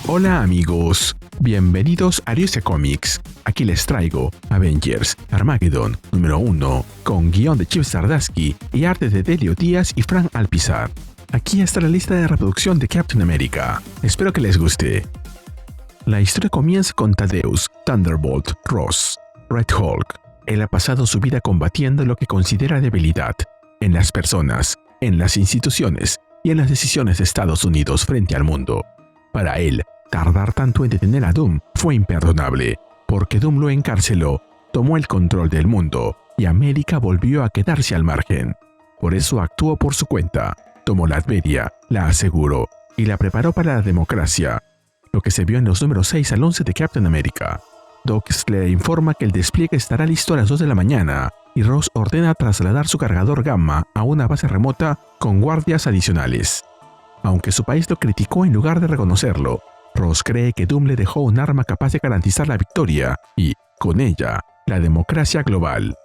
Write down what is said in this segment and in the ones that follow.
Hola amigos, bienvenidos a Ariose Comics. Aquí les traigo Avengers Armageddon número 1, con guión de Chip Zdarsky y arte de Delio Díaz y Frank Alpizar. Aquí está la lista de reproducción de Captain America. Espero que les guste. La historia comienza con Thaddeus Thunderbolt Ross, Red Hulk. Él ha pasado su vida combatiendo lo que considera debilidad en las personas, en las instituciones y en las decisiones de Estados Unidos frente al mundo. Para él, tardar tanto en detener a Doom fue imperdonable, porque Doom lo encarceló, tomó el control del mundo y América volvió a quedarse al margen. Por eso actuó por su cuenta, tomó la Latveria, la aseguró y la preparó para la democracia, lo que se vio en los números 6 al 11 de Captain America. Doc le informa que el despliegue estará listo a las 2 de la mañana y Ross ordena trasladar su cargador Gamma a una base remota con guardias adicionales. Aunque su país lo criticó en lugar de reconocerlo, Ross cree que Doom le dejó un arma capaz de garantizar la victoria y, con ella, la democracia global.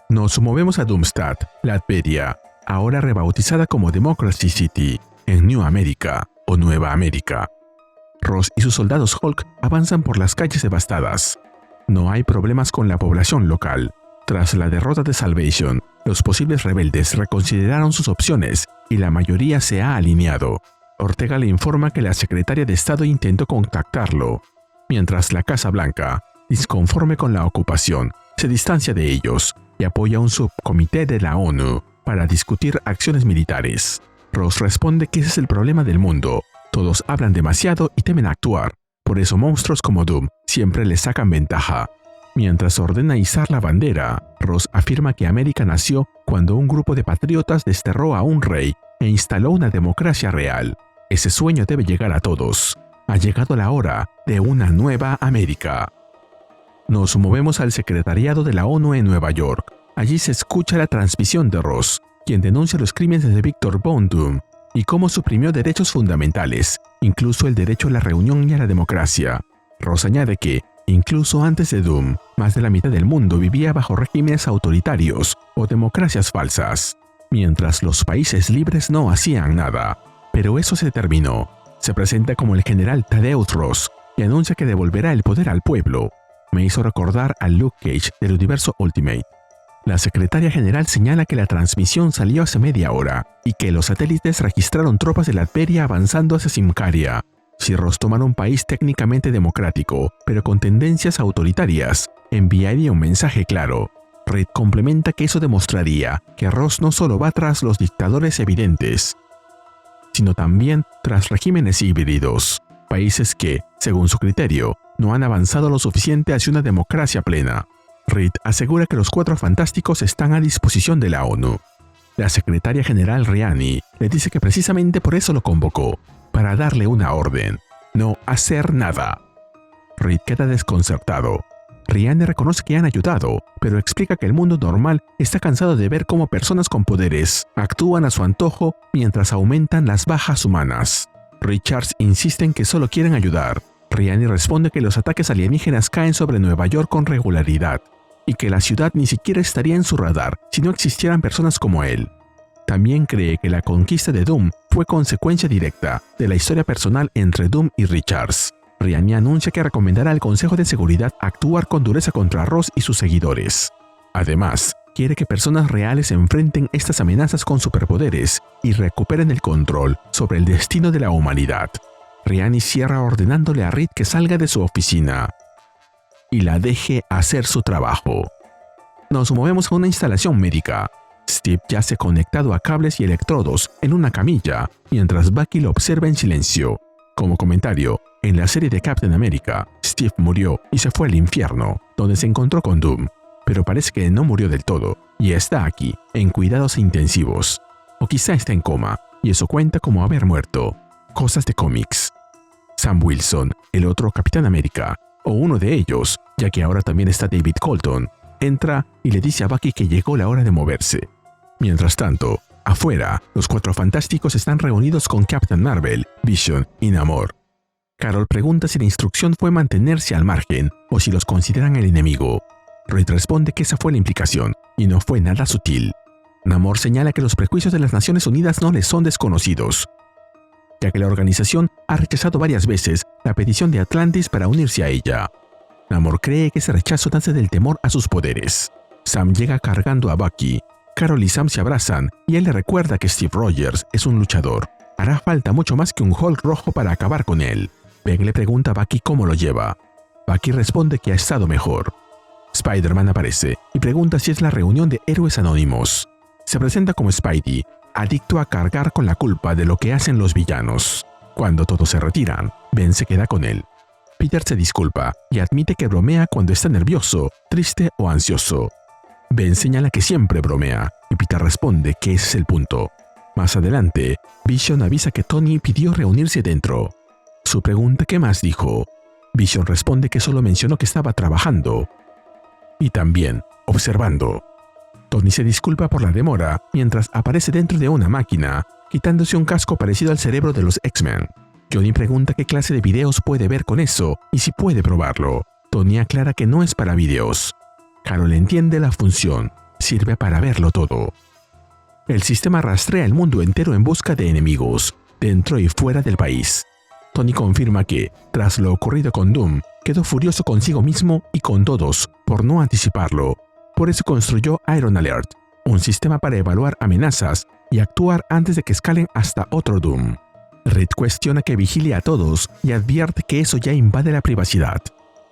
Nos movemos a Doomstadt, Latveria, ahora rebautizada como Democracy City, en New America o Nueva América. Ross y sus soldados Hulk avanzan por las calles devastadas. No hay problemas con la población local. Tras la derrota de Salvation, los posibles rebeldes reconsideraron sus opciones y la mayoría se ha alineado. Ortega le informa que la secretaria de Estado intentó contactarlo, mientras la Casa Blanca, disconforme con la ocupación, se distancia de ellos y apoya un subcomité de la ONU para discutir acciones militares. Ross responde que ese es el problema del mundo. Todos hablan demasiado y temen actuar, por eso monstruos como Doom siempre les sacan ventaja. Mientras ordena izar la bandera, Ross afirma que América nació cuando un grupo de patriotas desterró a un rey e instaló una democracia real. Ese sueño debe llegar a todos. Ha llegado la hora de una nueva América. Nos movemos al secretariado de la ONU en Nueva York. Allí se escucha la transmisión de Ross, quien denuncia los crímenes de Victor Von Doom y cómo suprimió derechos fundamentales, incluso el derecho a la reunión y a la democracia. Ross añade que, incluso antes de Doom, más de la mitad del mundo vivía bajo regímenes autoritarios o democracias falsas, mientras los países libres no hacían nada. Pero eso se terminó. Se presenta como el general Thaddeus Ross y anuncia que devolverá el poder al pueblo. Me hizo recordar a Luke Cage del universo Ultimate. La secretaria general señala que la transmisión salió hace media hora y que los satélites registraron tropas de Latveria avanzando hacia Symkaria. Si Ross tomara un país técnicamente democrático, pero con tendencias autoritarias, enviaría un mensaje claro. Reed complementa que eso demostraría que Ross no solo va tras los dictadores evidentes, sino también tras regímenes híbridos, países que, según su criterio, no han avanzado lo suficiente hacia una democracia plena. Reed asegura que los Cuatro Fantásticos están a disposición de la ONU. La secretaria general Riani le dice que precisamente por eso lo convocó, para darle una orden: no hacer nada. Reed queda desconcertado. Riani reconoce que han ayudado, pero explica que el mundo normal está cansado de ver cómo personas con poderes actúan a su antojo mientras aumentan las bajas humanas. Richards insiste en que solo quieren ayudar. Riani responde que los ataques alienígenas caen sobre Nueva York con regularidad y que la ciudad ni siquiera estaría en su radar si no existieran personas como él. También cree que la conquista de Doom fue consecuencia directa de la historia personal entre Doom y Richards. Riani anuncia que recomendará al Consejo de Seguridad actuar con dureza contra Ross y sus seguidores. Además, quiere que personas reales enfrenten estas amenazas con superpoderes y recuperen el control sobre el destino de la humanidad. Riani cierra ordenándole a Reed que salga de su oficina y la deje hacer su trabajo. Nos movemos a una instalación médica. Steve yace conectado a cables y electrodos en una camilla, mientras Bucky lo observa en silencio. Como comentario, en la serie de Captain America, Steve murió y se fue al infierno, donde se encontró con Doom, pero parece que no murió del todo, y está aquí, en cuidados intensivos. O quizá está en coma, y eso cuenta como haber muerto. Cosas de cómics. Sam Wilson, el otro Capitán América, o uno de ellos, ya que ahora también está David Colton, entra y le dice a Bucky que llegó la hora de moverse. Mientras tanto, afuera, los Cuatro Fantásticos están reunidos con Captain Marvel, Vision y Namor. Carol pregunta si la instrucción fue mantenerse al margen o si los consideran el enemigo. Reed responde que esa fue la implicación y no fue nada sutil. Namor señala que los prejuicios de las Naciones Unidas no les son desconocidos. ya que la organización ha rechazado varias veces la petición de Atlantis para unirse a ella. Namor cree que ese rechazo nace del temor a sus poderes. Sam llega cargando a Bucky. Carol y Sam se abrazan y él le recuerda que Steve Rogers es un luchador. Hará falta mucho más que un Hulk rojo para acabar con él. Ben le pregunta a Bucky cómo lo lleva. Bucky responde que ha estado mejor. Spider-Man aparece y pregunta si es la reunión de héroes anónimos. Se presenta como Spidey, adicto a cargar con la culpa de lo que hacen los villanos. Cuando todos se retiran, Ben se queda con él. Peter se disculpa y admite que bromea cuando está nervioso, triste o ansioso. Ben señala que siempre bromea y Peter responde que ese es el punto. Más adelante, Vision avisa que Tony pidió reunirse dentro. Su pregunta ¿qué más dijo? Vision responde que solo mencionó que estaba trabajando y también observando. Tony se disculpa por la demora mientras aparece dentro de una máquina, quitándose un casco parecido al cerebro de los X-Men. Johnny pregunta qué clase de videos puede ver con eso y si puede probarlo. Tony aclara que no es para videos. Carol entiende la función, sirve para verlo todo. El sistema rastrea el mundo entero en busca de enemigos, dentro y fuera del país. Tony confirma que, tras lo ocurrido con Doom, quedó furioso consigo mismo y con todos por no anticiparlo. Por eso construyó Iron Alert, un sistema para evaluar amenazas y actuar antes de que escalen hasta otro Doom. Reed cuestiona que vigile a todos y advierte que eso ya invade la privacidad.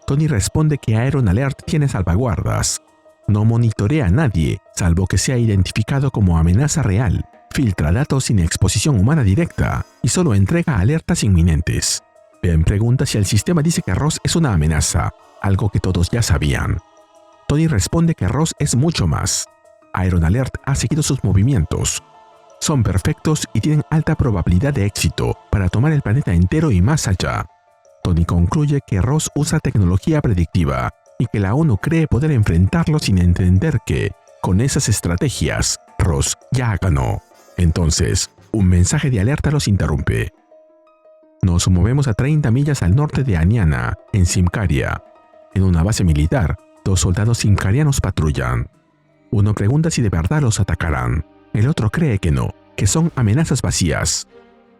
Tony responde que Iron Alert tiene salvaguardas. No monitorea a nadie, salvo que sea identificado como amenaza real. Filtra datos sin exposición humana directa y solo entrega alertas inminentes. Ben pregunta si el sistema dice que Ross es una amenaza, algo que todos ya sabían. Tony responde que Ross es mucho más. Iron Alert ha seguido sus movimientos. Son perfectos y tienen alta probabilidad de éxito para tomar el planeta entero y más allá. Tony concluye que Ross usa tecnología predictiva y que la ONU cree poder enfrentarlo sin entender que, con esas estrategias, Ross ya ganó. Entonces, un mensaje de alerta los interrumpe. Nos movemos a 30 millas al norte de Aniana, en Symkaria. En una base militar, 2 soldados simcarianos patrullan. Uno pregunta si de verdad los atacarán. El otro cree que no, que son amenazas vacías.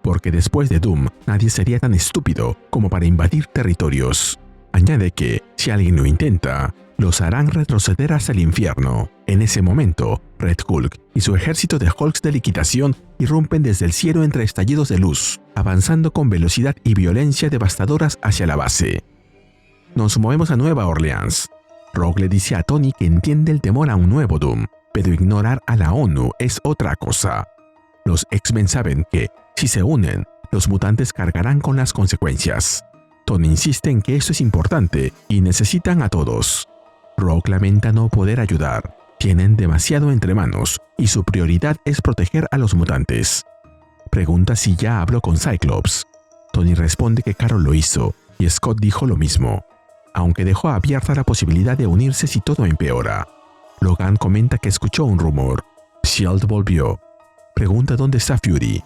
Porque después de Doom, nadie sería tan estúpido como para invadir territorios. Añade que, si alguien lo intenta, los harán retroceder hasta el infierno. En ese momento, Red Hulk y su ejército de Hulks de liquidación irrumpen desde el cielo entre estallidos de luz, avanzando con velocidad y violencia devastadoras hacia la base. Nos movemos a Nueva Orleans. Rogue le dice a Tony que entiende el temor a un nuevo Doom, pero ignorar a la ONU es otra cosa. Los X-Men saben que, si se unen, los mutantes cargarán con las consecuencias. Tony insiste en que esto es importante y necesitan a todos. Rogue lamenta no poder ayudar. Tienen demasiado entre manos y su prioridad es proteger a los mutantes. Pregunta si ya habló con Cyclops. Tony responde que Carol lo hizo y Scott dijo lo mismo, aunque dejó abierta la posibilidad de unirse si todo empeora. Logan comenta que escuchó un rumor. S.H.I.E.L.D. volvió. Pregunta dónde está Fury.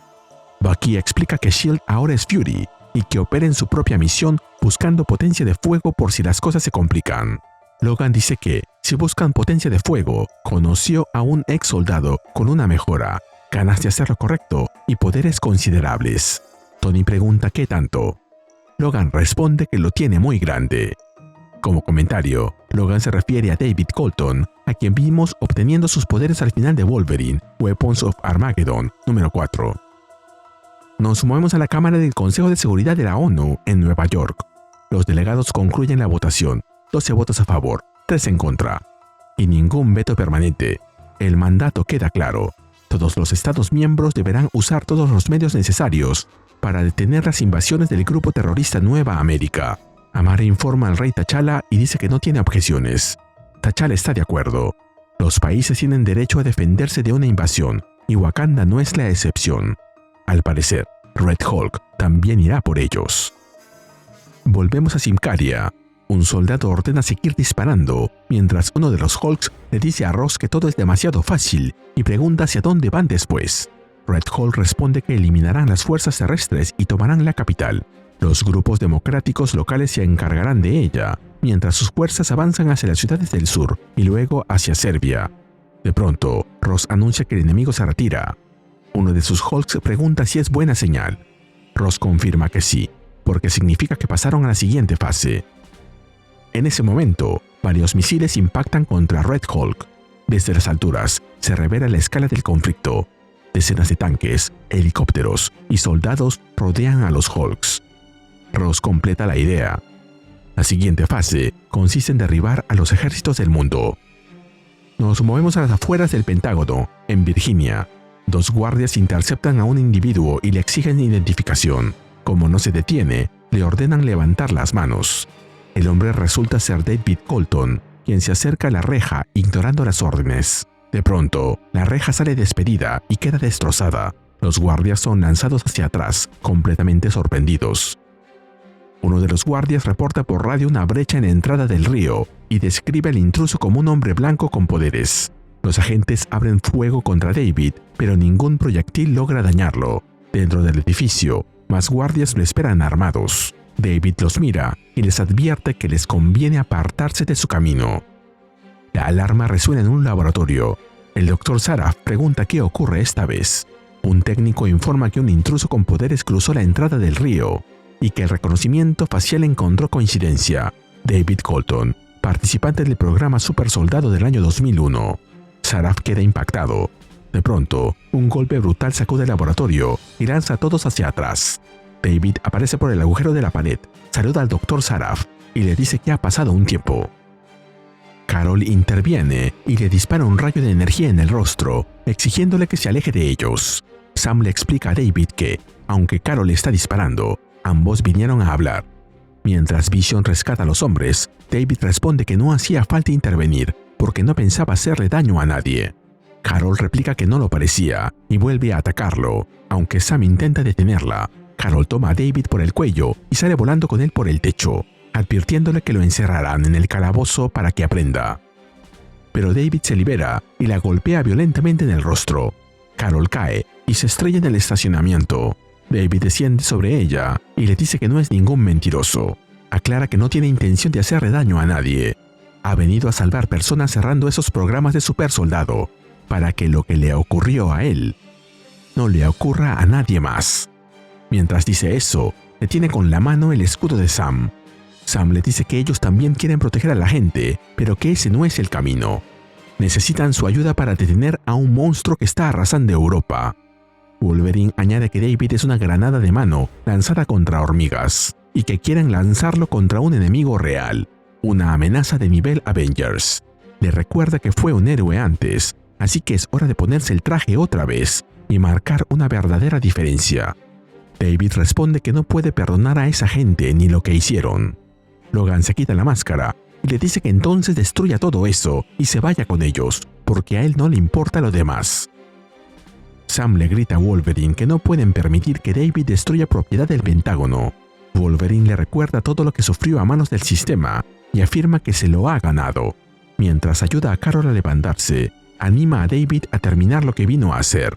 Bucky explica que S.H.I.E.L.D. ahora es Fury y que opera en su propia misión buscando potencia de fuego por si las cosas se complican. Logan dice que, si buscan potencia de fuego, conoció a un ex soldado con una mejora, ganas de hacer lo correcto y poderes considerables. Tony pregunta qué tanto. Logan responde que lo tiene muy grande. Como comentario, Logan se refiere a David Colton, a quien vimos obteniendo sus poderes al final de Wolverine, Weapons of Armageddon, número 4. Nos movemos a la Cámara del Consejo de Seguridad de la ONU en Nueva York. Los delegados concluyen la votación, 12 votos a favor, 3 en contra. Y ningún veto permanente. El mandato queda claro. Todos los Estados miembros deberán usar todos los medios necesarios para detener las invasiones del grupo terrorista Nueva América. Amara informa al rey T'Challa y dice que no tiene objeciones. T'Challa está de acuerdo. Los países tienen derecho a defenderse de una invasión, y Wakanda no es la excepción. Al parecer, Red Hulk también irá por ellos. Volvemos a Symkaria. Un soldado ordena seguir disparando, mientras uno de los Hulks le dice a Ross que todo es demasiado fácil y pregunta hacia dónde van después. Red Hulk responde que eliminarán las fuerzas terrestres y tomarán la capital. Los grupos democráticos locales se encargarán de ella, mientras sus fuerzas avanzan hacia las ciudades del sur y luego hacia Serbia. De pronto, Ross anuncia que el enemigo se retira. Uno de sus Hulks pregunta si es buena señal. Ross confirma que sí, porque significa que pasaron a la siguiente fase. En ese momento, varios misiles impactan contra Red Hulk. Desde las alturas, se revela la escala del conflicto. Decenas de tanques, helicópteros y soldados rodean a los Hulks. Ross completa la idea. La siguiente fase consiste en derribar a los ejércitos del mundo. Nos movemos a las afueras del Pentágono, en Virginia. Dos guardias interceptan a un individuo y le exigen identificación. Como no se detiene, le ordenan levantar las manos. El hombre resulta ser David Colton, quien se acerca a la reja ignorando las órdenes. De pronto, la reja sale despedida y queda destrozada. Los guardias son lanzados hacia atrás, completamente sorprendidos. Uno de los guardias reporta por radio una brecha en la entrada del río y describe al intruso como un hombre blanco con poderes. Los agentes abren fuego contra David, pero ningún proyectil logra dañarlo. Dentro del edificio, más guardias lo esperan armados. David los mira y les advierte que les conviene apartarse de su camino. La alarma resuena en un laboratorio. El Dr. Saraf pregunta qué ocurre esta vez. Un técnico informa que un intruso con poderes cruzó la entrada del río y que el reconocimiento facial encontró coincidencia. David Colton, participante del programa Super Soldado del año 2001. Saraf queda impactado. De pronto, un golpe brutal sacude el laboratorio y lanza a todos hacia atrás. David aparece por el agujero de la pared, saluda al Dr. Saraf y le dice que ha pasado un tiempo. Carol interviene y le dispara un rayo de energía en el rostro, exigiéndole que se aleje de ellos. Sam le explica a David que, aunque Carol está disparando, ambos vinieron a hablar. Mientras Vision rescata a los hombres, David responde que no hacía falta intervenir porque no pensaba hacerle daño a nadie. Carol replica que no lo parecía y vuelve a atacarlo, aunque Sam intenta detenerla. Carol toma a David por el cuello y sale volando con él por el techo, advirtiéndole que lo encerrarán en el calabozo para que aprenda. Pero David se libera y la golpea violentamente en el rostro. Carol cae y se estrella en el estacionamiento. David desciende sobre ella y le dice que no es ningún mentiroso. Aclara que no tiene intención de hacerle daño a nadie. Ha venido a salvar personas cerrando esos programas de super soldado, para que lo que le ocurrió a él no le ocurra a nadie más. Mientras dice eso, detiene con la mano el escudo de Sam. Sam le dice que ellos también quieren proteger a la gente, pero que ese no es el camino. Necesitan su ayuda para detener a un monstruo que está arrasando Europa. Wolverine añade que David es una granada de mano lanzada contra hormigas, y que quieren lanzarlo contra un enemigo real, una amenaza de nivel Avengers. Le recuerda que fue un héroe antes, así que es hora de ponerse el traje otra vez y marcar una verdadera diferencia. David responde que no puede perdonar a esa gente ni lo que hicieron. Logan se quita la máscara y le dice que entonces destruya todo eso y se vaya con ellos, porque a él no le importa lo demás. Sam le grita a Wolverine que no pueden permitir que David destruya propiedad del Pentágono. Wolverine le recuerda todo lo que sufrió a manos del sistema y afirma que se lo ha ganado. Mientras ayuda a Carol a levantarse, anima a David a terminar lo que vino a hacer.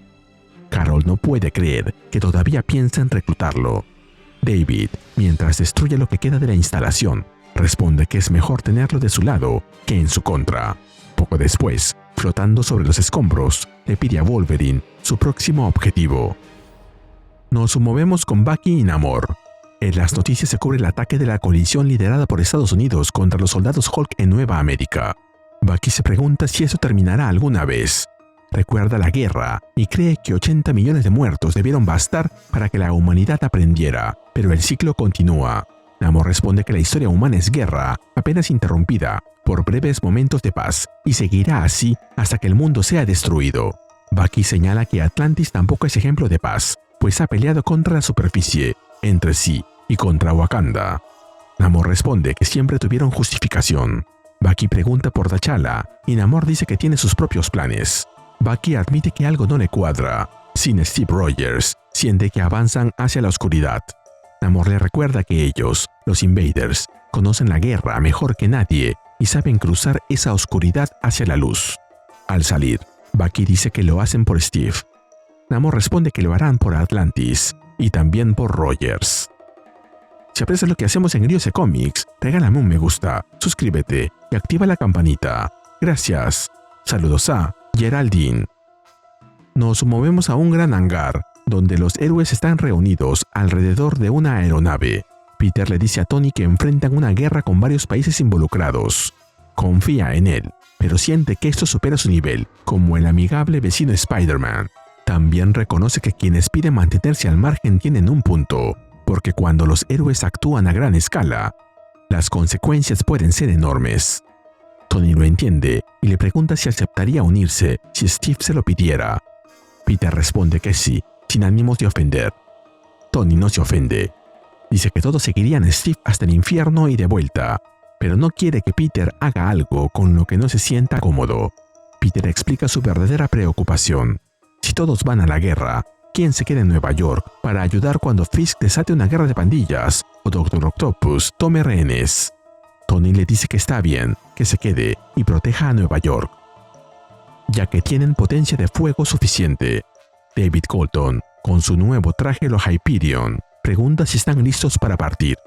Carol no puede creer que todavía piensa en reclutarlo. David, mientras destruye lo que queda de la instalación, responde que es mejor tenerlo de su lado que en su contra. Poco después, flotando sobre los escombros, le pide a Wolverine su próximo objetivo. Nos movemos con Bucky y Namor. En las noticias se cubre el ataque de la coalición liderada por Estados Unidos contra los soldados Hulk en Nueva América. Bucky se pregunta si eso terminará alguna vez. Recuerda la guerra y cree que 80 millones de muertos debieron bastar para que la humanidad aprendiera, pero el ciclo continúa. Namor responde que la historia humana es guerra, apenas interrumpida por breves momentos de paz, y seguirá así hasta que el mundo sea destruido. Bucky señala que Atlantis tampoco es ejemplo de paz, pues ha peleado contra la superficie, entre sí y contra Wakanda. Namor responde que siempre tuvieron justificación. Bucky pregunta por T'Challa y Namor dice que tiene sus propios planes. Bucky admite que algo no le cuadra. Sin Steve Rogers, siente que avanzan hacia la oscuridad. Namor le recuerda que ellos, los Invaders, conocen la guerra mejor que nadie y saben cruzar esa oscuridad hacia la luz. Al salir, Bucky dice que lo hacen por Steve. Namor responde que lo harán por Atlantis y también por Rogers. Si aprecias lo que hacemos en Griose Comics, regálame un me gusta, suscríbete y activa la campanita. Gracias. Saludos a Geraldine. Nos movemos a un gran hangar. donde los héroes están reunidos alrededor de una aeronave. Peter le dice a Tony que enfrentan una guerra con varios países involucrados. Confía en él, pero siente que esto supera su nivel, como el amigable vecino Spider-Man. También reconoce que quienes piden mantenerse al margen tienen un punto, porque cuando los héroes actúan a gran escala, las consecuencias pueden ser enormes. Tony lo entiende y le pregunta si aceptaría unirse si Steve se lo pidiera. Peter responde que sí, sin ánimos de ofender. Tony no se ofende. Dice que todos seguirían a Steve hasta el infierno y de vuelta, pero no quiere que Peter haga algo con lo que no se sienta cómodo. Peter explica su verdadera preocupación. Si todos van a la guerra, ¿quién se queda en Nueva York para ayudar cuando Fisk desate una guerra de pandillas o Doctor Octopus tome rehenes? Tony le dice que está bien, que se quede y proteja a Nueva York, ya que tienen potencia de fuego suficiente. David Colton, con su nuevo traje lo Hyperion, pregunta si están listos para partir.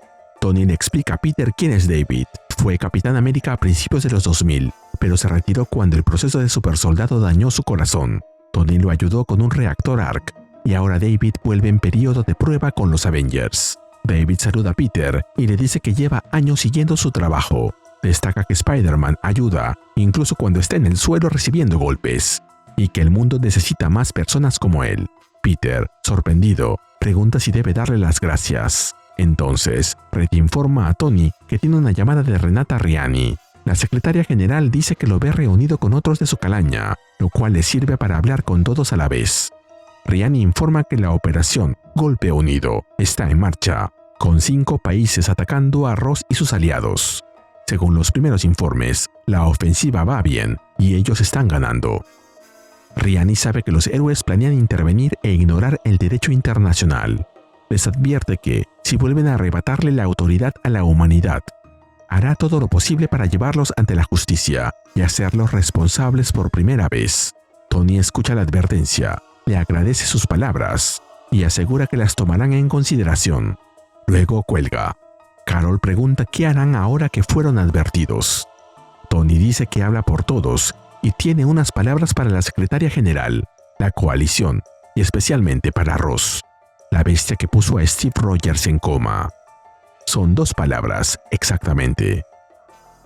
Tony le explica a Peter quién es David. Fue Capitán América a principios de los 2000, pero se retiró cuando el proceso de supersoldado dañó su corazón. Tony lo ayudó con un reactor ARC, y ahora David vuelve en periodo de prueba con los Avengers. David saluda a Peter y le dice que lleva años siguiendo su trabajo. Destaca que Spider-Man ayuda, incluso cuando está en el suelo recibiendo golpes, y que el mundo necesita más personas como él. Peter, sorprendido, pregunta si debe darle las gracias. Entonces, Red informa a Tony que tiene una llamada de Renata Riani. La secretaria general dice que lo ve reunido con otros de su calaña, lo cual le sirve para hablar con todos a la vez. Riani informa que la operación Golpe Unido está en marcha, con 5 países atacando a Ross y sus aliados. Según los primeros informes, la ofensiva va bien y ellos están ganando. Riani sabe que los héroes planean intervenir e ignorar el derecho internacional. Les advierte que, si vuelven a arrebatarle la autoridad a la humanidad, hará todo lo posible para llevarlos ante la justicia y hacerlos responsables por primera vez. Tony escucha la advertencia, le agradece sus palabras y asegura que las tomarán en consideración. Luego cuelga. Carol pregunta qué harán ahora que fueron advertidos. Tony dice que habla por todos y tiene unas palabras para la secretaria general, la coalición y especialmente para Ross, la bestia que puso a Steve Rogers en coma. Son 2 palabras, exactamente.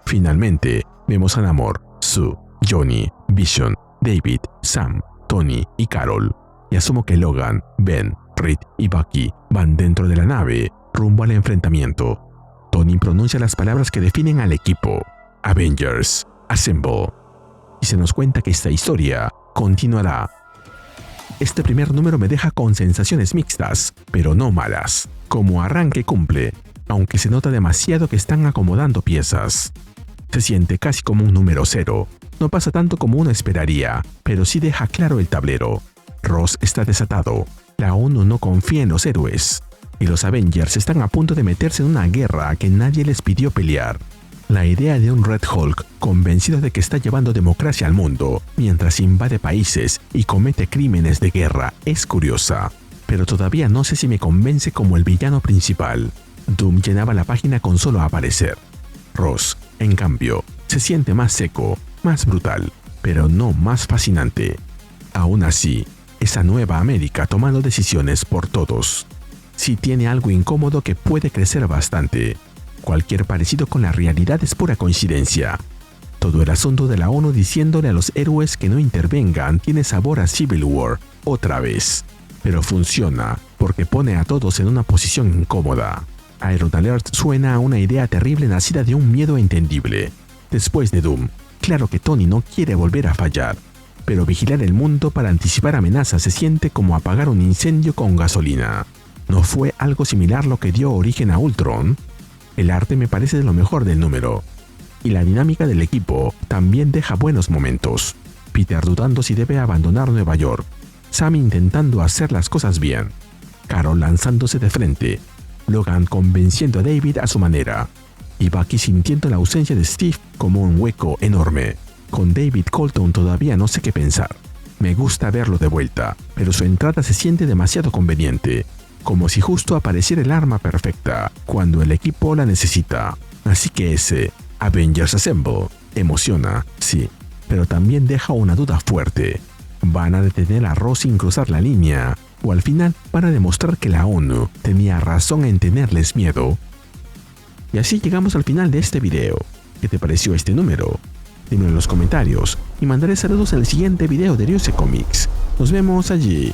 Finalmente, vemos a Namor, Sue, Johnny, Vision, David, Sam, Tony y Carol. Y asumo que Logan, Ben, Reed y Bucky van dentro de la nave, rumbo al enfrentamiento. Tony pronuncia las palabras que definen al equipo. Avengers, Assemble. Y se nos cuenta que esta historia continuará. Este primer número me deja con sensaciones mixtas, pero no malas. Como arranque cumple, aunque se nota demasiado que están acomodando piezas. Se siente casi como un número 0. No pasa tanto como uno esperaría, pero sí deja claro el tablero. Ross está desatado. La ONU no confía en los héroes. Y los Avengers están a punto de meterse en una guerra que nadie les pidió pelear. La idea de un Red Hulk convencido de que está llevando democracia al mundo mientras invade países y comete crímenes de guerra es curiosa, pero todavía no sé si me convence como el villano principal. Doom llenaba la página con solo aparecer. Ross, en cambio, se siente más seco, más brutal, pero no más fascinante. Aún así, esa nueva América tomando decisiones por todos. Sí tiene algo incómodo que puede crecer bastante. Cualquier parecido con la realidad es pura coincidencia. Todo el asunto de la ONU diciéndole a los héroes que no intervengan tiene sabor a Civil War otra vez. Pero funciona porque pone a todos en una posición incómoda. Iron Alert suena a una idea terrible nacida de un miedo entendible. Después de Doom, claro que Tony no quiere volver a fallar, pero vigilar el mundo para anticipar amenazas se siente como apagar un incendio con gasolina. ¿No fue algo similar lo que dio origen a Ultron? El arte me parece de lo mejor del número. Y la dinámica del equipo también deja buenos momentos. Peter dudando si debe abandonar Nueva York. Sam intentando hacer las cosas bien. Carol lanzándose de frente. Logan convenciendo a David a su manera. Y Bucky sintiendo la ausencia de Steve como un hueco enorme. Con David Colton todavía no sé qué pensar. Me gusta verlo de vuelta, pero su entrada se siente demasiado conveniente. Como si justo apareciera el arma perfecta cuando el equipo la necesita. Así que ese Avengers Assemble emociona, sí, pero también deja una duda fuerte. ¿Van a detener a Ross sin cruzar la línea? o al final para demostrar que la ONU tenía razón en tenerles miedo. Y así llegamos al final de este video. ¿Qué te pareció este número? Dímelo en los comentarios y mandaré saludos en el siguiente video de Ariose Comics. Nos vemos allí.